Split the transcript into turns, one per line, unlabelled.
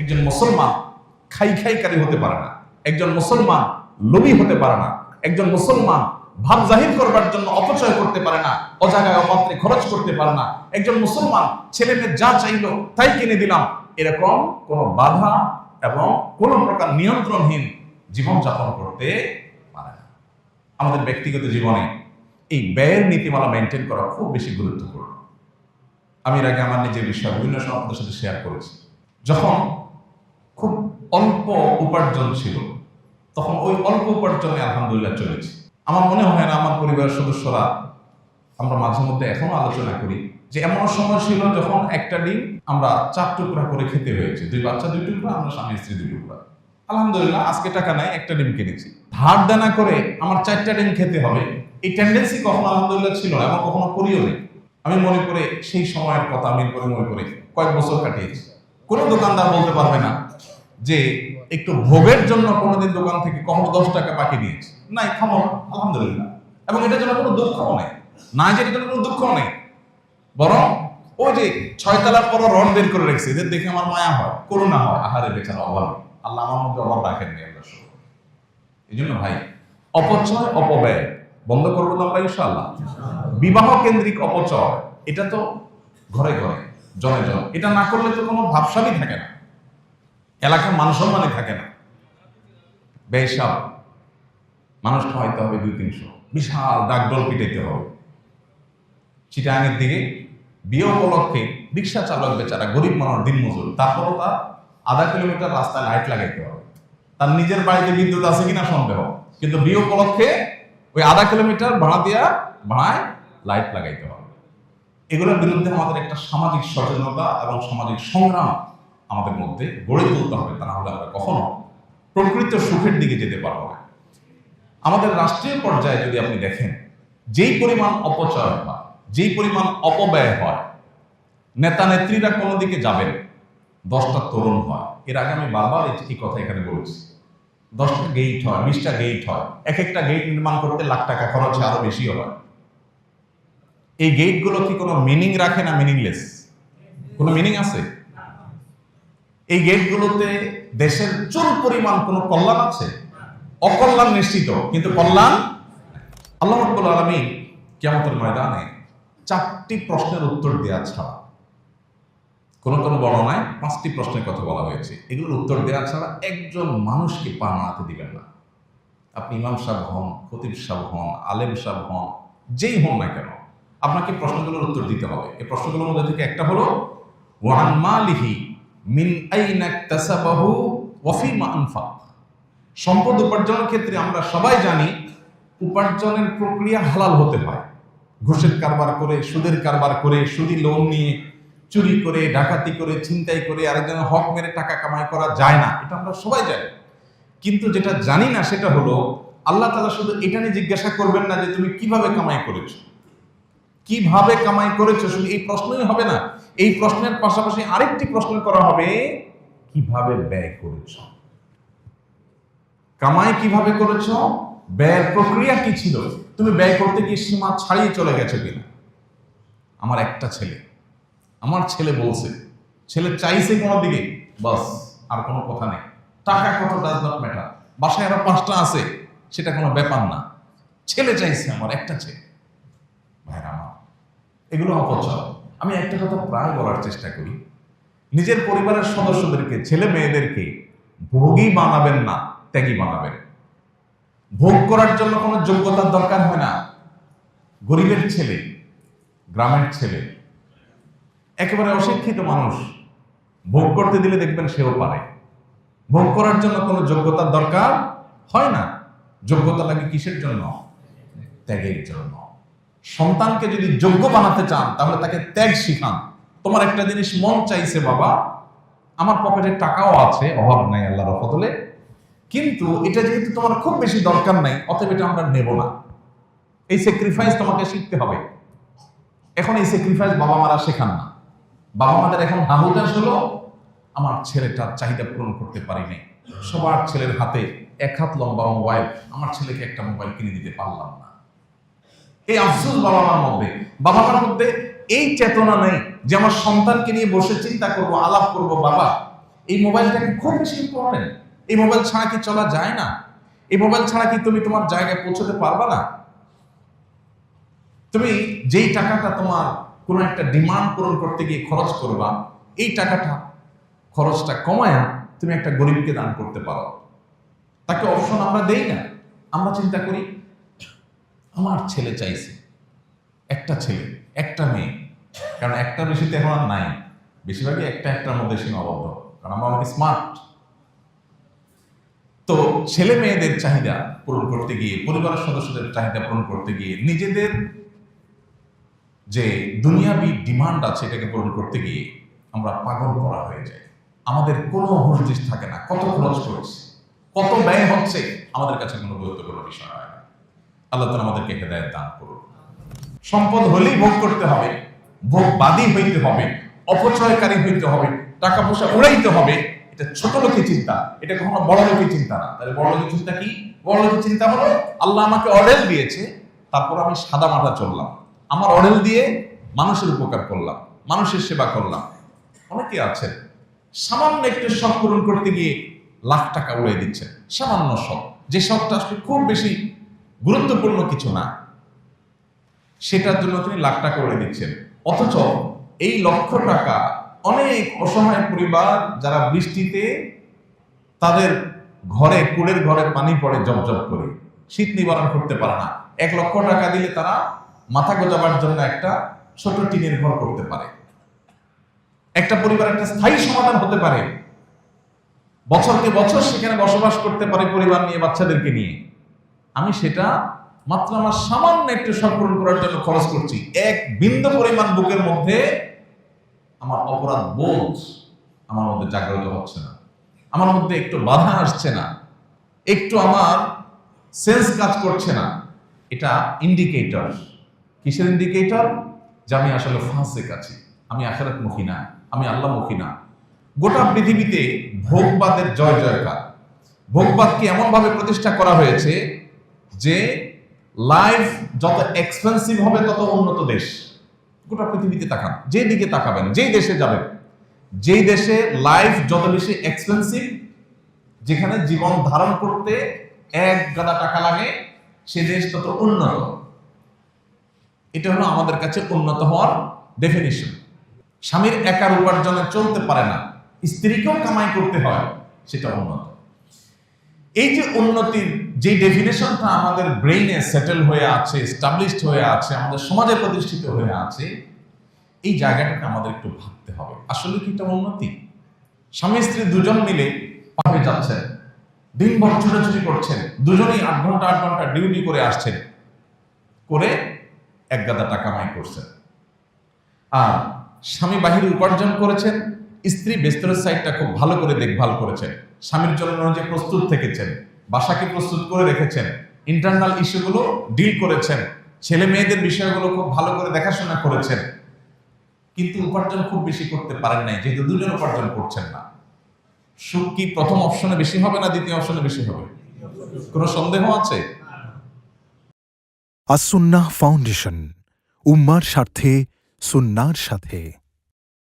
একজন মুসলমান খাইকারি হতে পারে না, একজন মুসলমান লোভী হতে পারে না, একজন মুসলমান ভাব জাহির করবার জন্য অপচয় করতে পারে না, অজাগায় অপাত্রে খরচ করতে পারে না, একজন মুসলমান ছেলে মেয়ে যা চাইলো তাই কিনে দিলাম, এরকম কোন বাধা এবং কোন প্রকার নিয়ন্ত্রণহীন জীবনযাপন করতে পারে না। আমাদের ব্যক্তিগত জীবনে এই ব্যয়ের নীতিমালা মেনটেন করা খুব বেশি গুরুত্বপূর্ণ। আমি এর আগে আমার নিজের বিষয় বিভিন্ন সময় আপনাদের সাথে শেয়ার করেছি। যখন খুব অল্প উপার্জন ছিল তখন ওই অল্প উপার্জনে আলহামদুলিল্লাহ চলেছে। আমার মনে হয় না আমার পরিবারের সদস্যরা, আমরা মাঝে মধ্যে এখনো আলোচনা করি যে এমন সময় ছিল যখন একটা ডিম আমরা 4 টুকরা করে খেতে হয়েছে, 2 বাচ্চা 2 টুকরা, আমরা স্বামী স্ত্রী 2 টুকরা। আলহামদুলিল্লাহ আজকে টাকা নাই, একটা ডিম কিনেছি। ধার দেনা করে আমার 4টা ডিম খেতে হবে, এই টেন্ডেন্সি কখনো আলহামদুলিল্লাহ ছিল না এবং কখনো করিও নেই। আমি মনে করে সেই সময়ের কথা আমি মনে করে কয়েক বছর কাটিয়েছি। কোনো দোকানদার বলতে পারবে না যে একটু ভোগের জন্য কোনোদিন দোকান থেকে কখনো 10 টাকা বাকি দিয়েছে, নাই, খামো আলহামদুলিল্লাহ। এবং এটার জন্য কোনো দুঃখও নেই, না যে এটার জন্য কোনো দুঃখও নেই, বরং ওই যে 6 তলার পর রড বের করে রেখেছে, এদের দেখে আমার মায়া হয়, করুণা হয়, আহারে বেচারা অভাব, আল্লাহ আমার মধ্যে অভাব রাখেননি। আল্লাহ এই জন্য ভাই অপচয় অপব্যয় বন্ধ করবো তো আমরা ইনশাআল্লাহ। বিবাহ কেন্দ্রিক অপচয় এটা তো ঘরে ঘরে জনে জনে, এটা না করলে তো কোনো ভাবসাবই থাকে না, এলাকার মান সম্মানই থাকে না। বেশাব মানুষ খাওয়াইতে হবে 200-300, বিশাল ডাকডোল পিটাইতে হবে। চিটাঙের দিকে বিয়ে উপলক্ষে রিক্সা চালক বেচারা গরিব মানুষ, দিনমজুর, তারপরও তার আধা কিলোমিটার রাস্তায় লাইট লাগাইতে হবে। তার নিজের বাড়িতে বিদ্যুৎ আছে কিনা সন্দেহ, কিন্তু বিয়ে উপলক্ষে ওই আধা কিলোমিটার ভাড়ায় লাইট লাগাইতে হবে। এগুলোর বিরুদ্ধে আমাদের একটা সামাজিক সচেতনতা এবং সামাজিক সংগ্রাম আমাদের মধ্যে গড়ে তুলতে হবে, তা না হলে আমরা কখনো প্রকৃত সুখের দিকে যেতে পারবো না। আমাদের রাষ্ট্রীয় পর্যায়ে যদি আপনি দেখেন যেই পরিমাণ অপচয় হয়, যেই পরিমাণ অপব্যয় হয়, নেতা নেত্রীরা কোনো দিকে যাবেন, 10টা তরুণ হয়। এর আগে আমি বারবার এই কথা এখানে বলেছি, 10টা গেট হয়, 20টা গেট হয়, এক একটা গেট নির্মাণ করতে লাখ টাকা খরচ, আরো বেশিও হয়। এই গেটগুলো কি কোনো মিনিং রাখে না মিনিংলেস? কোনো মিনিং আছে? এই গেটগুলোতে দেশের চুল পরিমাণ কোনো কল্যাণ আছে? অকল্যাণ নিশ্চিত, কিন্তু কল্যাণ। আল্লাহ রাব্বুল আলামিন কিয়ামতের ময়দানে 4টি প্রশ্নের উত্তর দেওয়া ছাড়া, কোন বর্ণনায় 5টি প্রশ্নের কথা বলা হয়েছে, এগুলোর উত্তর দেওয়া ছাড়া একজন মানুষকে পা নাড়াতে দিবেন না। আপনি ইমাম সাহেব হন, খতিব সাহেব হন, আলেম সাহেব হন, যেই হন না কেন, আপনাকে প্রশ্নগুলোর উত্তর দিতে হবে। এই প্রশ্নগুলোর মধ্যে থেকে একটা হলো ওয়ান মালিহি মিন আইনা ইকতাসাবাহু ওয়া ফিমা আনফাক। সম্পদ উপার্জনের ক্ষেত্রে আমরা সবাই জানি উপার্জনের প্রক্রিয়া হালাল হতে হয়। ঘুষের কারবার করে, সুদের কারবার করে, সুদি লোন নিয়ে, চুরি করে, ডাকাতি করে, ছিনতাই করে আরেকজনের হক মেরে টাকা কামাই করা যায় না, এটা আমরা সবাই জানি। কিন্তু যেটা জানি না সেটা হলো আল্লাহ তাআলা শুধু এটা নিয়ে জিজ্ঞাসা করবেন না যে তুমি কিভাবে কামাই করেছো, কিভাবে কামাই করেছো, শুধু এই প্রশ্নই হবে না। এই প্রশ্নের পাশাপাশি আরেকটি প্রশ্ন করা হবে, কিভাবে ব্যয় করেছো। কামাই কিভাবে করেছো, ব্যয়ের প্রক্রিয়া কি ছিল, তুমি ব্যয় করতে গিয়ে সীমা ছাড়িয়ে চলে গেছো কিনা। আমার একটা ছেলে, আমার ছেলে বলছে, ছেলে চাইছে কোনো দিকে, বাস আর কোনো কথা নেই, টাকা কত ডাজ নট ম্যাটার, বাসায় আরো 5টা আছে সেটা কোনো ব্যাপার না, ছেলে চাইছে, আমার একটা ছেলে। ভাইরা আমার, এগুলো অপচয়। আমি একটা কথা প্রায় বলার চেষ্টা করি, নিজের পরিবারের সদস্যদেরকে, ছেলে মেয়েদেরকে ভোগী বানাবেন না, ত্যাগী বানাবেন। ভোগ করার জন্য কোনো যোগ্যতার দরকার হয় না। গরিবের ছেলে, গ্রামের ছেলে, একেবারে অশিক্ষিত মানুষ ভোগ করতে দিলে দেখবেন সেও পারে। ভোগ করার জন্য কোনো যোগ্যতার দরকার হয় না। যোগ্যতা লাগে কিসের জন্য? ত্যাগের জন্য। সন্তানকে যদি যোগ্য বানাতে চান তাহলে তাকে ত্যাগ শিখান। তোমার একটা জিনিস মন চাইছে, বাবা আমার পকেটে টাকাও আছে, অভাব নাই আল্লাহর রহমতে, কিন্তু এটা যেহেতু তোমার খুব বেশি দরকার নাই, অতএব এটা আমরা নেব না। এই স্যাক্রিফাইস তোমাকে শিখতে হবে। এখন এই স্যাক্রিফাইস বাবা মারা শেখান না। বাবা মাদের এখন হাহুতাশ হলো, আমার ছেলেটার চাহিদা পূরণ করতে পারিনি, সবার ছেলের হাতে 1 হাত লম্বা মোবাইল, আমার ছেলেকে একটা মোবাইল কিনে দিতে পারলাম না। এই আফসোস বাবা মার মধ্যে এই চেতনা নেই যে আমার সন্তানকে নিয়ে বসে চিন্তা করব, আলাপ করব, বাবা এই মোবাইলটা কি খুব বেশি ইম্পর্টেন্ট? এই মোবাইল ছাড়া কি চলা যায় না? এই মোবাইল ছাড়া কি তুমি তোমার জায়গায় পৌঁছতে পারবা না? তুমি যেই টাকাটা তোমার কোনো একটা ডিমান্ড পূরণ করতে গিয়ে খরচ করবা, এই টাকাটা খরচটা কমায়া তুমি একটা গরিবকে দান করতে পারো। তাকে অপশন আমরা দেই না। আমরা চিন্তা করি আমার ছেলে চাইছে, একটা ছেলে একটা মেয়ে, কারণ একটা বেশিতে এখন আর নাই, বেশিরভাগই একটার মধ্যে সীমাবদ্ধ, কারণ আমরা অনেক স্মার্ট। তো ছেলে মেয়েদের চাহিদা পূরণ করতে গিয়ে, পরিবারের সদস্যদের চাহিদা পূরণ করতে গিয়ে, নিজেদের যে দুনিয়াবি ডিমান্ড আছে এটাকে পূরণ করতে গিয়ে আমরা পাগল করা হয়ে যায়। আমাদের কোনো হুঁশ থাকে না, কত খরচ করছে, কত ব্যয় হচ্ছে, আমাদের কাছে কোনো গুরুত্বপূর্ণ বিষয় হয় না। আল্লাহ তাআলা আমাদেরকে হেদায়েত দান করুন। সম্পদ হলেই ভোগ করতে হবে, ভোগবাদী হইতে হবে, অপচয়কারী হইতে হবে, টাকা পয়সা উড়াইতে হবে, এটা ছোট লোকের চিন্তা, এটা কখনো বড় লোকের চিন্তা না। তাহলে বড় লোকের চিন্তা কি? বড় লোকের চিন্তা হলো আল্লাহ আমাকে অর্ডার দিয়েছে, তারপর আমি সাদা মাটা চললাম, আমার অর্ডার দিয়ে মানুষের উপকার করলাম, মানুষের সেবা করলাম। অনেকে আছেন সামান্য একটু শখ পূরণ করতে গিয়ে লাখ টাকা উড়িয়ে দিচ্ছেন, সামান্য শখ, যে শখটা আসলে খুব বেশি গুরুত্বপূর্ণ কিছু না, সেটার জন্য তিনি লাখ টাকা উড়িয়ে দিচ্ছেন। অথচ এই লক্ষ টাকা অনেক অসহায় পরিবার যারা বৃষ্টিতে তাদের ঘরে, কুড়ের ঘরে পানি পড়ে জবজব করে, শীত নিবারণ করতে পারে না, 1 লক্ষ টাকা দিলে তারা মাথা গোজাবার জন্য একটা ছোট টিনের ঘর করতে পারে। একটা পরিবার একটা স্থায়ী সমাধান হতে পারে, বছরকে বছর সেখানে বসবাস করতে পারে পরিবার নিয়ে, বাচ্চাদেরকে নিয়ে। আমি সেটা মাত্র আমার সামান্য একটু শখ পূরণ করার জন্য খরচ করছি। এক বিন্দু পরিমাণ বুকের মধ্যে আমার অপরাধ বোধ আমার মধ্যে জাগ্রত হচ্ছে না, আমার মধ্যে একটু বাধা আসছে না, একটু আমার সেন্স কাজ করছে না। এটা ইন্ডিকেটর। কিসের ইন্ডিকেটর? যে আমি আসলে ফাসিক আছি, আমি আখিরাতমুখী না, আমি আল্লাহমুখী না। গোটা পৃথিবীতে ভোগবাদের জয় জয়কার। ভোগবাদকে এমন ভাবে প্রতিষ্ঠা করা হয়েছে যে লাইফ যত এক্সপেন্সিভ হবে তত উন্নত দেশ। গোটা পৃথিবীতে তাকান, যেই দিকে তাকাবেন, যেই দেশে যাবেন, যেই দেশে লাইফ যত বেশি এক্সপেন্সিভ, যেখানে জীবন ধারণ করতে 1 গাদা টাকা লাগে, সে দেশ তত উন্নত। এটা হলো আমাদের কাছে উন্নত হওয়ার ডেফিনিশন। স্বামীর একার উপার্জনে চলতে পারে না, স্ত্রীকেও কামাই করতে হয়, সেটা উন্নত। এই যে উন্নতির যে ডেফিনেশনটা আমাদের ব্রেইনে সেটেল হয়ে আছে, এস্টাবলিশড হয়ে আছে, আমাদের সমাজে প্রতিষ্ঠিত হয়ে আছে, এই জায়গাটাকে আমাদের একটু ভাবতে হবে, আসলে কি এটা উন্নতি? স্বামী স্ত্রী দুজন মিলে পাবে যাচ্ছেন, দিনভর ছুটাছুটি করছেন, দুজনেই 8 ঘন্টা ডিউটি করে আসছেন, করে 1 গাদা টাকা কামাই করছেন। আর স্বামী বাহিরে উপার্জন করেছেন, স্ত্রী বেস্তরের সাইডটা খুব ভালো করে দেখভাল করেছেন, স্বামীর জন্য যে প্রস্তুত থেকেছেন, বাসাকে প্রস্তুত করে রেখেছেন, ইন্টারনাল ইস্যুগুলো ডিল করেছেন, ছেলে মেয়েদের বিষয়গুলো খুব ভালো করে দেখাশোনা করেছেন। কিন্তু উপার্জন খুব বেশি করতে পারেন নাই, যেহেতু দুজন উপার্জন করছেন না। সুখ কি প্রথম অপশনে বেশি হবে না দ্বিতীয় অপশনে বেশি হবে? কোনো সন্দেহ আছে?
আস-সুন্নাহ ফাউন্ডেশন, উম্মার স্বার্থে সুন্নাহর সাথে।